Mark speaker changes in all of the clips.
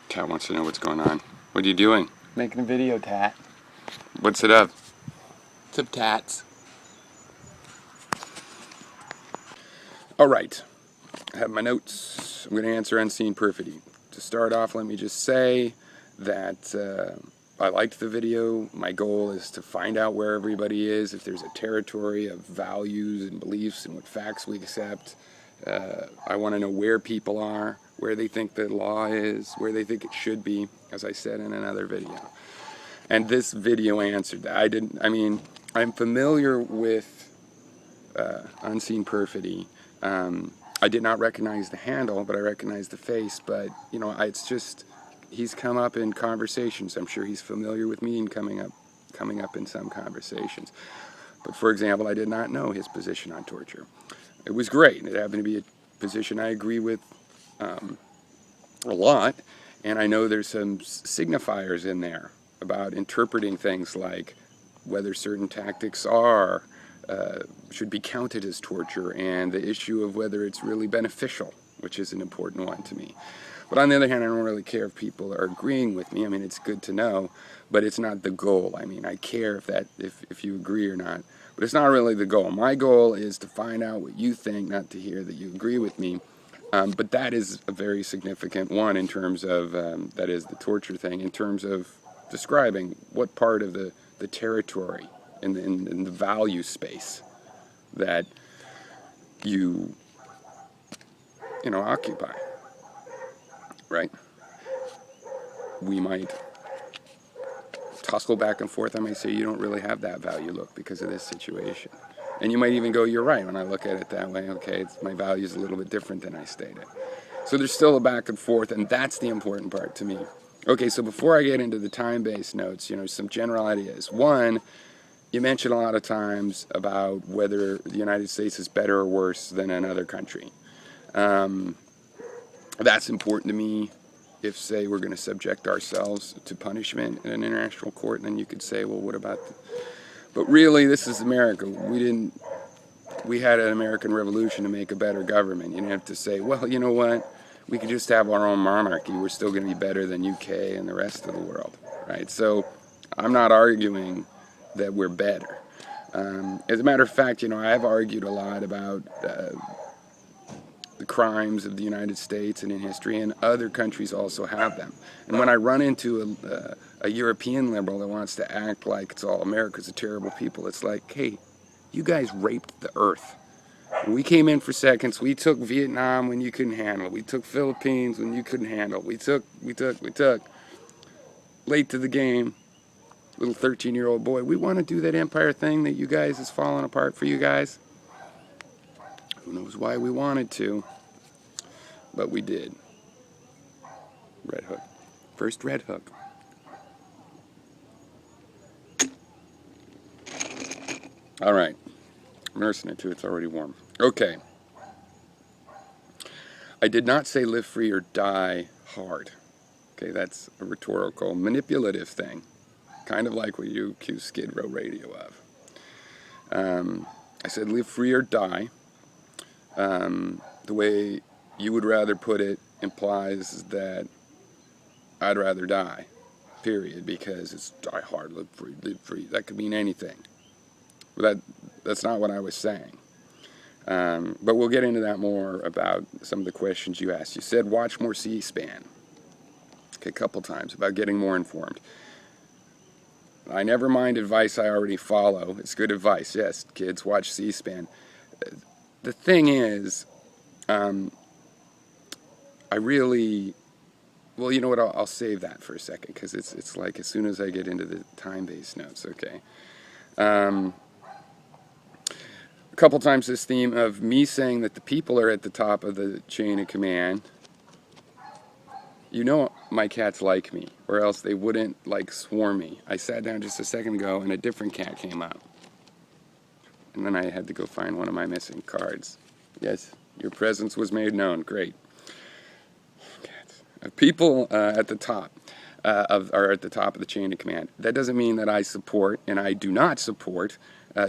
Speaker 1: Tat wants to know what's going on. What are you doing?
Speaker 2: Making a video, Tat.
Speaker 1: What's it of?
Speaker 2: It's of tats.
Speaker 1: Alright, I have my notes. I'm going to answer Unseen Perfidy. To start off, let me just say that I liked the video. My goal is to find out where everybody is, if there's a territory of values and beliefs and what facts we accept. I want to know where people are, where they think the law is, where they think it should be, as I said in another video. And this video answered that. I'm familiar with Unseen Perfidy. I did not recognize the handle, but I recognized the face. But, you know, it's just, he's come up in conversations. I'm sure he's familiar with me and coming up in some conversations. But, for example, I did not know his position on torture. It was great. It happened to be a position I agree with a lot. And I know there's some signifiers in there about interpreting things like whether certain tactics should be counted as torture, and the issue of whether it's really beneficial, which is an important one to me. But on the other hand, I don't really care if people are agreeing with me. I mean, it's good to know, but it's not the goal. I mean, I care if you agree or not, but it's not really the goal. My goal is to find out what you think, not to hear that you agree with me. But that is a very significant one in terms of, that is the torture thing, in terms of describing what part of the territory in the value space that you occupy, right? We might tussle back and forth. I might say you don't really have that value, look, because of this situation. And you might even go, you're right, when I look at it that way. Okay, my value is a little bit different than I stated. So there's still a back and forth, and that's the important part to me. Okay, so before I get into the time-based notes, some general ideas. One, you mentioned a lot of times about whether the United States is better or worse than another country. That's important to me. If, say, we're going to subject ourselves to punishment in an international court, then you could say, well, what about... But really, this is America. We had an American Revolution to make a better government. You didn't have to say, well, you know what? We could just have our own monarchy. We're still going to be better than UK and the rest of the world, right? So I'm not arguing that we're better. As a matter of fact, I've argued a lot about the crimes of the United States and in history, and other countries also have them. And when I run into a European liberal that wants to act like it's all America's a terrible people, it's like, hey, you guys raped the earth. We came in for seconds. We took Vietnam when you couldn't handle. We took Philippines when you couldn't handle. We took. Late to the game, little 13-year-old boy. We want to do that empire thing that you guys is falling apart for you guys. Who knows why we wanted to, but we did. Red Hook. First Red Hook. All right. I'm nursing it too. It's already warm. Okay. I did not say live free or die hard. Okay, that's a rhetorical, manipulative thing. Kind of like what you accuse Skid Row Radio of. I said live free or die. The way you would rather put it implies that I'd rather die, period, because it's die hard, live free. That could mean anything. But that's not what I was saying. But we'll get into that more about some of the questions you asked. You said watch more C-SPAN. Okay, a couple times about getting more informed. I never mind advice I already follow. It's good advice. Yes, kids, watch C-SPAN. The thing is, well, you know what, I'll save that for a second, because it's like as soon as I get into the time-based notes, okay? A couple times this theme of me saying that the people are at the top of the chain of command. My cats like me, or else they wouldn't, swarm me. I sat down just a second ago, and a different cat came up. And then I had to go find one of my missing cards. Yes, your presence was made known. Great. Cats. People at the top are at the top of the chain of command. That doesn't mean that I support, and I do not support,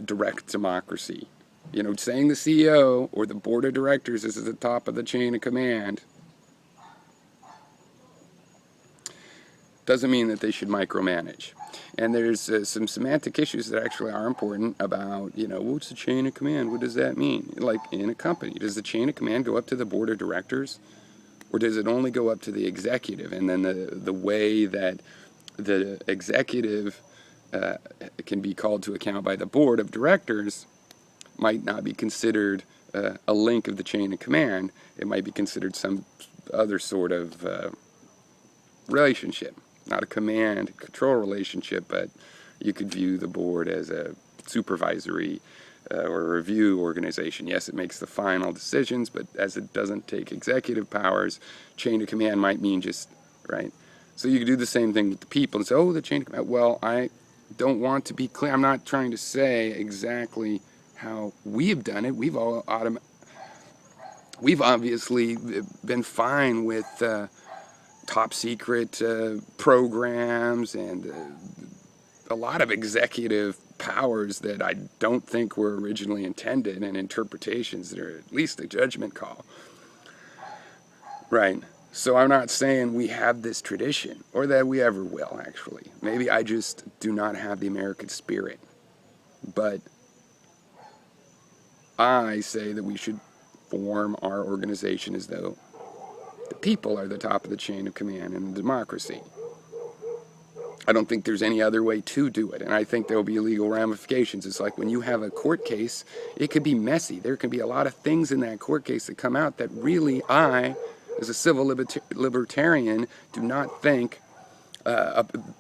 Speaker 1: direct democracy. Saying the CEO or the board of directors is at the top of the chain of command doesn't mean that they should micromanage. And there's some semantic issues that actually are important about, what's the chain of command? What does that mean? Like in a company, does the chain of command go up to the board of directors? Or does it only go up to the executive? And then the way that the executive can be called to account by the board of directors might not be considered a link of the chain of command. It might be considered some other sort of relationship. Not a command control relationship, but you could view the board as a supervisory or a review organization. Yes, it makes the final decisions, but as it doesn't take executive powers, chain of command might mean just, right? So you could do the same thing with the people and say, oh, the chain of command. Well, I don't want to be clear. I'm not trying to say exactly how we have done it. We've obviously been fine with top secret programs and a lot of executive powers that I don't think were originally intended, and interpretations that are at least a judgment call. Right. So I'm not saying we have this tradition or that we ever will, actually. Maybe I just do not have the American spirit. But I say that we should form our organization as though the people are the top of the chain of command in a democracy. I don't think there's any other way to do it, and I think there will be legal ramifications. It's like when you have a court case, it could be messy. There can be a lot of things in that court case that come out that really I, as a civil libertarian, do not think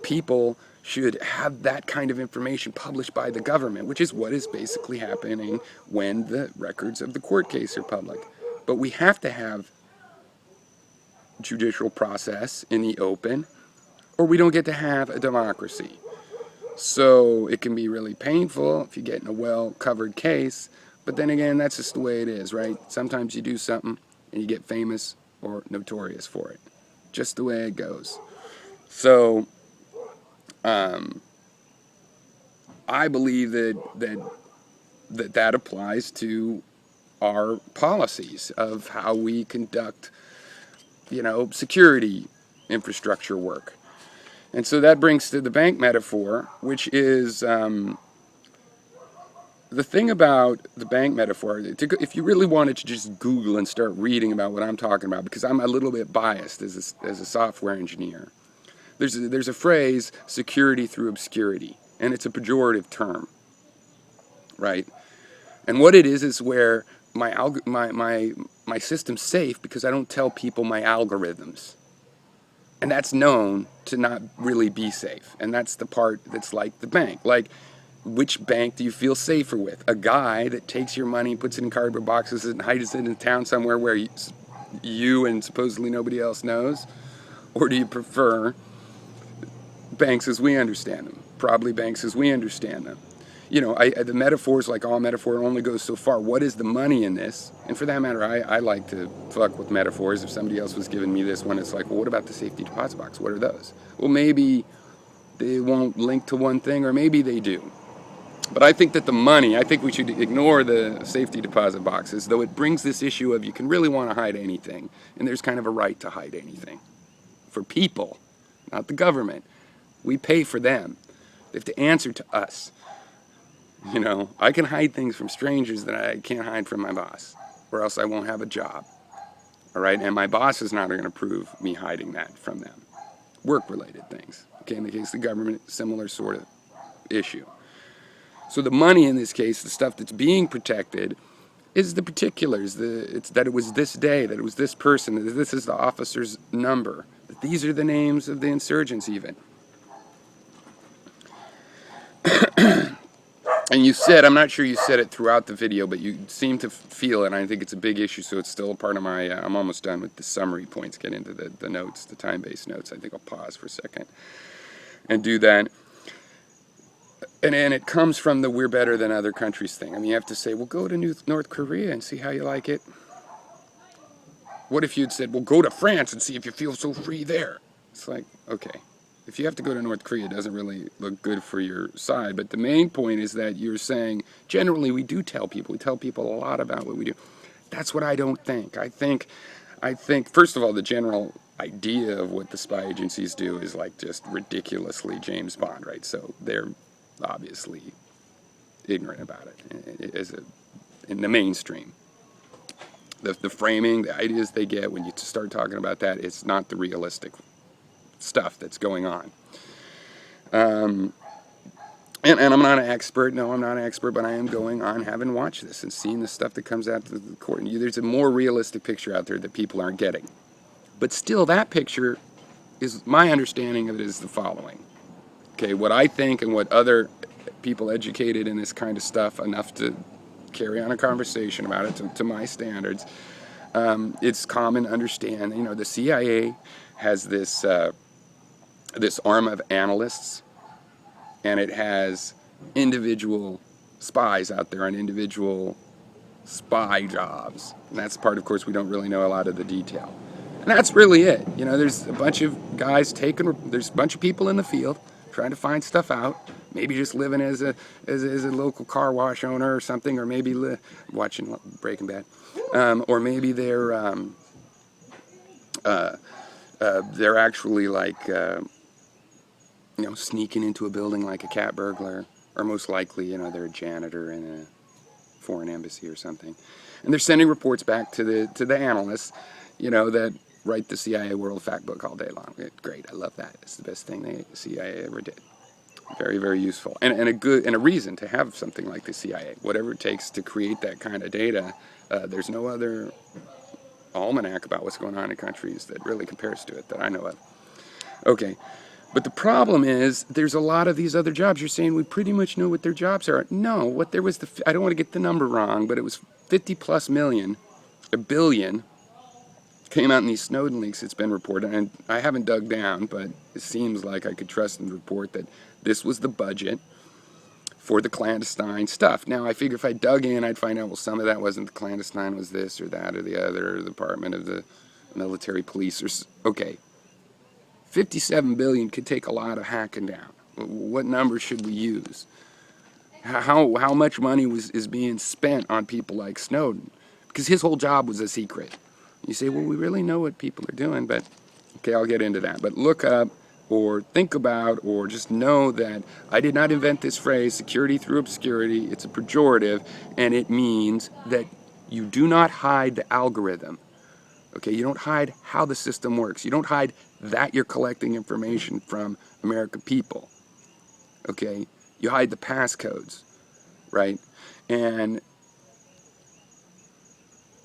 Speaker 1: people should have that kind of information published by the government, which is what is basically happening when the records of the court case are public. But we have to have judicial process in the open, or we don't get to have a democracy. So it can be really painful if you get in a well-covered case, but then again, that's just the way it is, right? Sometimes you do something and you get famous or notorious for it. Just the way it goes. So I believe that applies to our policies of how we conduct, security infrastructure work. And so that brings to the bank metaphor, which is the thing about the bank metaphor. If you really wanted to just Google and start reading about what I'm talking about, because I'm a little bit biased as a software engineer, there's a phrase, security through obscurity, and it's a pejorative term, right? And what it is where my system's safe because I don't tell people my algorithms. And that's known to not really be safe. And that's the part that's like the bank. Like, which bank do you feel safer with? A guy that takes your money, puts it in cardboard boxes, and hides it in town somewhere where you and supposedly nobody else knows? Or do you prefer banks as we understand them? Probably banks as we understand them. The metaphors, like all metaphor, only goes so far. What is the money in this? And for that matter, I like to fuck with metaphors. If somebody else was giving me this one, it's like, well, what about the safety deposit box? What are those? Well, maybe they won't link to one thing, or maybe they do. But I think that I think we should ignore the safety deposit boxes, though it brings this issue of you can really want to hide anything, and there's kind of a right to hide anything. For people, not the government. We pay for them. They have to answer to us. I can hide things from strangers that I can't hide from my boss, or else I won't have a job. All right? And my boss is not going to approve me hiding that from them. Work-related things. Okay, in the case of the government, similar sort of issue. So the money in this case, the stuff that's being protected, is the particulars. It's that it was this day, that it was this person, that this is the officer's number, that these are the names of the insurgents even. And you said, I'm not sure you said it throughout the video, but you seem to feel it, and I think it's a big issue, so it's still a part of my, I'm almost done with the summary points, get into the notes, the time-based notes. I think I'll pause for a second and do that. And it comes from the we're better than other countries thing. I mean, you have to say, well, go to North Korea and see how you like it. What if you'd said, well, go to France and see if you feel so free there? It's like, okay. If you have to go to North Korea, it doesn't really look good for your side. But the main point is that you're saying, generally, we do tell people. We tell people a lot about what we do. That's what I don't think. I think first of all, the general idea of what the spy agencies do is like just ridiculously James Bond, right? So they're obviously ignorant about it in the mainstream. The framing, the ideas they get when you start talking about that, it's not the realistic stuff that's going on. And I'm not an expert. No, I'm not an expert, but I am going on having watched this and seen the stuff that comes out to the court. And there's a more realistic picture out there that people aren't getting. But still, that picture is, my understanding of it is the following. Okay, what I think and what other people educated in this kind of stuff enough to carry on a conversation about it to my standards, it's common to understand. You know, the CIA has this arm of analysts, and it has individual spies out there on individual spy jobs. And that's the part, of course, we don't really know a lot of the detail. And that's really it. You know, there's a bunch of guys there's a bunch of people in the field trying to find stuff out. Maybe just living as a local car wash owner or something, or maybe watching Breaking Bad, or maybe they're actually like sneaking into a building like a cat burglar, or most likely they're a janitor in a foreign embassy or something, and they're sending reports back to the analysts, that write the CIA World Fact Book all day long. Great, I love that. It's the best thing the CIA ever did. Very, very useful, and a reason to have something like the CIA. Whatever it takes to create that kind of data, there's no other almanac about what's going on in countries that really compares to it that I know of. Okay, but the problem is there's a lot of these other jobs. You're saying we pretty much know what their jobs are. No, what there was I don't want to get the number wrong, but it was 50 plus million, a billion. Came out in these Snowden leaks, it's been reported, and I haven't dug down, but it seems like I could trust in the report that this was the budget for the clandestine stuff. Now, I figure if I dug in, I'd find out, well, some of that wasn't the clandestine, was this or that or the other, or the Department of the Military Police, okay. 57 billion could take a lot of hacking down. What number should we use? How much money is being spent on people like Snowden? Because his whole job was a secret. You say, well, we really know what people are doing, but okay, I'll get into that. But look up or think about or just know that I did not invent this phrase, security through obscurity. It's a pejorative, and it means that you do not hide the algorithm. Okay, you don't hide how the system works. You don't hide that you're collecting information from American people. Okay, you hide the passcodes, right? And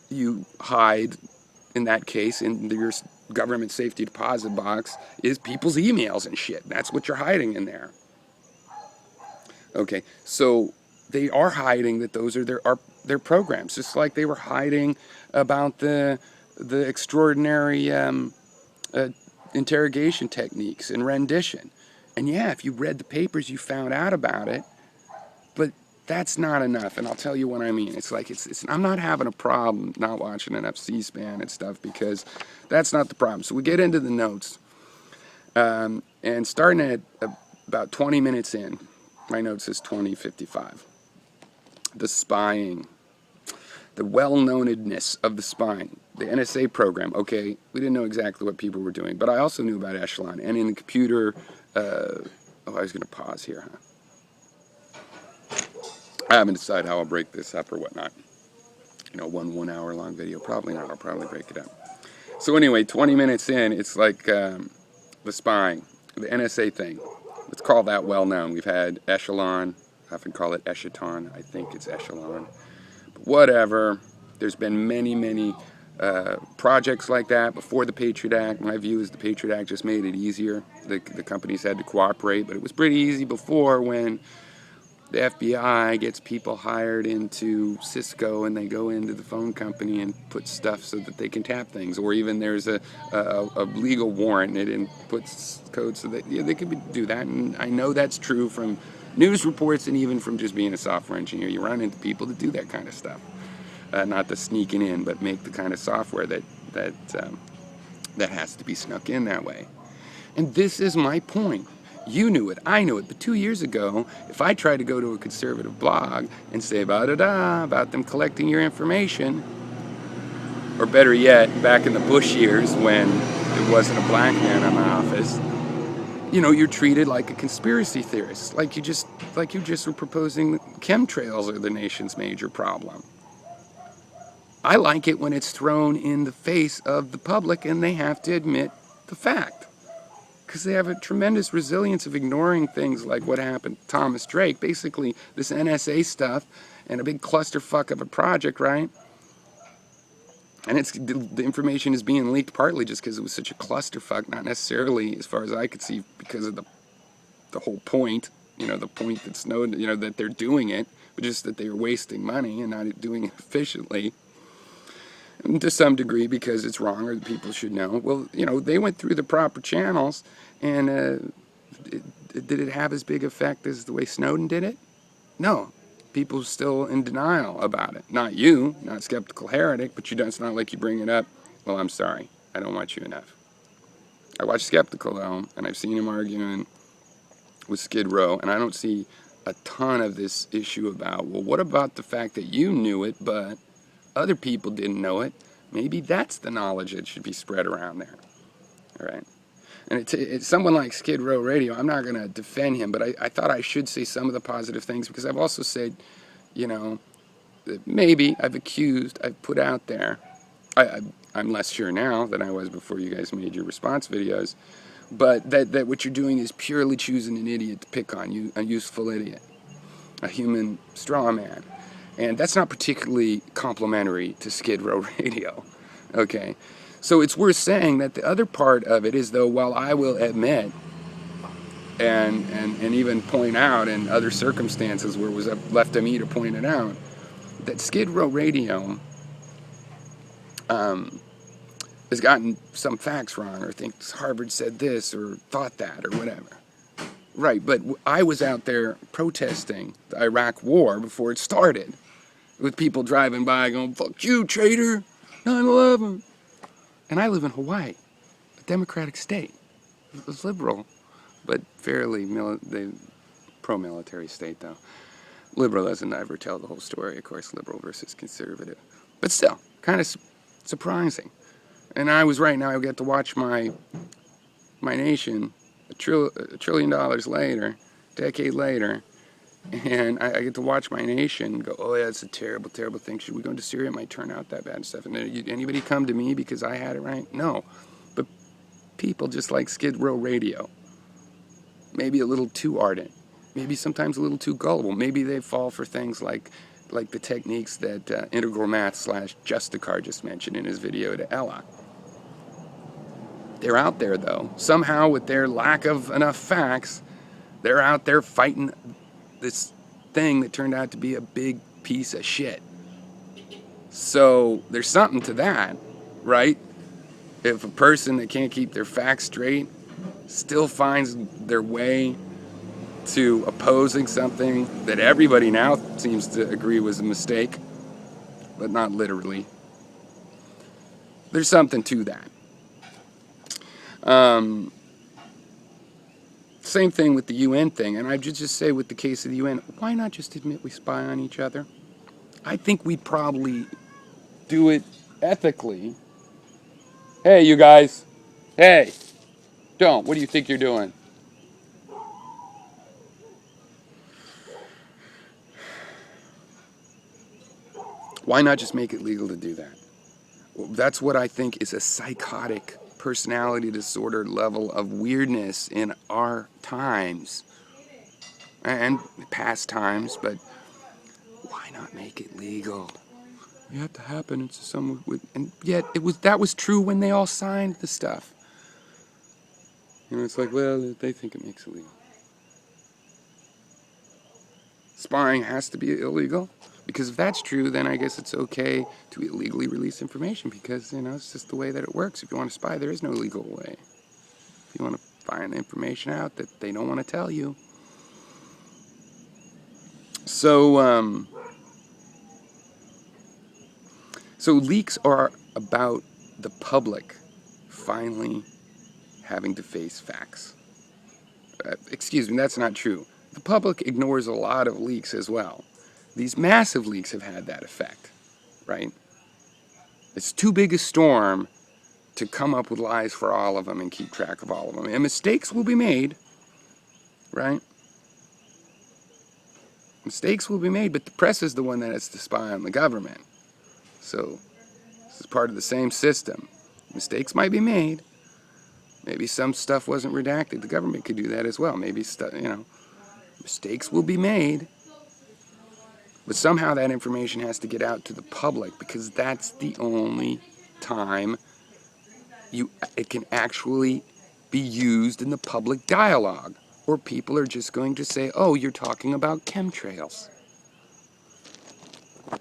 Speaker 1: you hide, in that case, in your government safety deposit box, is people's emails and shit. That's what you're hiding in there. Okay, so they are hiding that those are their programs, just like they were hiding about the extraordinary interrogation techniques and rendition. And yeah, if you read the papers, you found out about it, but that's not enough, and I'll tell you what I mean. It's like I'm not having a problem not watching enough C-SPAN and stuff, because that's not the problem. So we get into the notes, and starting at about 20 minutes in, my note says 20:55. The spying, the well-knownedness of the spying, the NSA program. Okay, we didn't know exactly what people were doing, but I also knew about Echelon, and in the computer. I was going to pause here, huh? I haven't decided how I'll break this up or whatnot. One hour long video. Probably not. I'll probably break it up. So anyway, 20 minutes in, it's like the spying, the NSA thing. Let's call that well known. We've had Echelon. I often call it Echeton. I think it's Echelon. But whatever. There's been many projects like that before the Patriot Act. My view is the Patriot Act just made it easier. The companies had to cooperate, but it was pretty easy before when the FBI gets people hired into Cisco and they go into the phone company and put stuff so that they can tap things. Or even there's a legal warrant and it puts code so that they could do that. And I know that's true from news reports and even from just being a software engineer. You run into people that do that kind of stuff. Not the sneaking in, but make the kind of software that has to be snuck in that way. And this is my point. You knew it, I knew it, but 2 years ago, if I tried to go to a conservative blog and say about them collecting your information, Or better yet, back in the Bush years when it wasn't a black man in my office, you're treated like a conspiracy theorist, like you just were proposing chemtrails are the nation's major problem. I like it when it's thrown in the face of the public and they have to admit the fact, because they have a tremendous resilience of ignoring things like what happened to Thomas Drake, basically this NSA stuff and a big clusterfuck of a project, right? And the information is being leaked partly just because it was such a clusterfuck, not necessarily, as far as I could see, because of the whole point, the point that Snowden, that they're doing it, but just that they are wasting money and not doing it efficiently. And to some degree, because it's wrong or people should know. Well, they went through the proper channels, and did it have as big effect as the way Snowden did it? No. People are still in denial about it. Not you, not Skeptical Heretic, but it's not like you bring it up. Well, I'm sorry. I don't watch you enough. I watch Skeptical, though, and I've seen him arguing with Skid Row, and I don't see a ton of this issue about, well, what about the fact that you knew it, but other people didn't know it? Maybe that's the knowledge that should be spread around there. All right? And it's someone like Skid Row Radio. I'm not going to defend him, but I thought I should say some of the positive things, because I've also said, maybe I've put out there. I'm less sure now than I was before you guys made your response videos, but that what you're doing is purely choosing an idiot to pick on, you, a useful idiot, a human straw man. And that's not particularly complimentary to Skid Row Radio, okay? So it's worth saying that the other part of it is, though, while I will admit and even point out in other circumstances where it was left to me to point it out, that Skid Row Radio has gotten some facts wrong, or thinks Harvard said this or thought that or whatever. Right, but I was out there protesting the Iraq war before it started, with people driving by going, "Fuck you, traitor, 9/11." And I live in Hawaii, a democratic state. It was liberal, but fairly pro-military state, though. Liberal doesn't ever tell the whole story, of course, liberal versus conservative. But still, kind of surprising. And I was right now, I get to watch my nation $1 trillion later, decade later, and I get to watch my nation go, oh yeah, it's a terrible, terrible thing. Should we go into Syria? It might turn out that bad and stuff. And anybody come to me because I had it right? No. But people just like Skid Row Radio, maybe a little too ardent, maybe sometimes a little too gullible. Maybe they fall for things like the techniques that Integral Math / Justicar just mentioned in his video to Ella. They're out there, though. Somehow, with their lack of enough facts, they're out there fighting this thing that turned out to be a big piece of shit. So there's something to that, right? If a person that can't keep their facts straight still finds their way to opposing something that everybody now seems to agree was a mistake, but not literally, there's something to that. Same thing with the UN thing, and I just say with the case of the UN, why not just admit we spy on each other? I think we'd probably do it ethically. Hey, you guys. Hey, don't. What do you think you're doing? Why not just make it legal to do that? Well, that's what I think is a psychotic personality disorder level of weirdness in our times and past times, but why not make it legal? You have to happen into someone with, and yet that was true when they all signed the stuff. It's like, well, they think it makes it legal. Spying has to be illegal, because if that's true, then I guess it's okay to illegally release information, because it's just the way that it works. If you want to spy, there is no legal way. If you want to find the information out that they don't want to tell you. So leaks are about the public finally having to face facts. Excuse me, that's not true. The public ignores a lot of leaks as well. These massive leaks have had that effect, right? It's too big a storm to come up with lies for all of them and keep track of all of them. And mistakes will be made, right? Mistakes will be made, but the press is the one that has to spy on the government. So this is part of the same system. Mistakes might be made. Maybe some stuff wasn't redacted. The government could do that as well. Maybe, mistakes will be made. But somehow that information has to get out to the public, because that's the only time it can actually be used in the public dialogue. Or people are just going to say, oh, you're talking about chemtrails.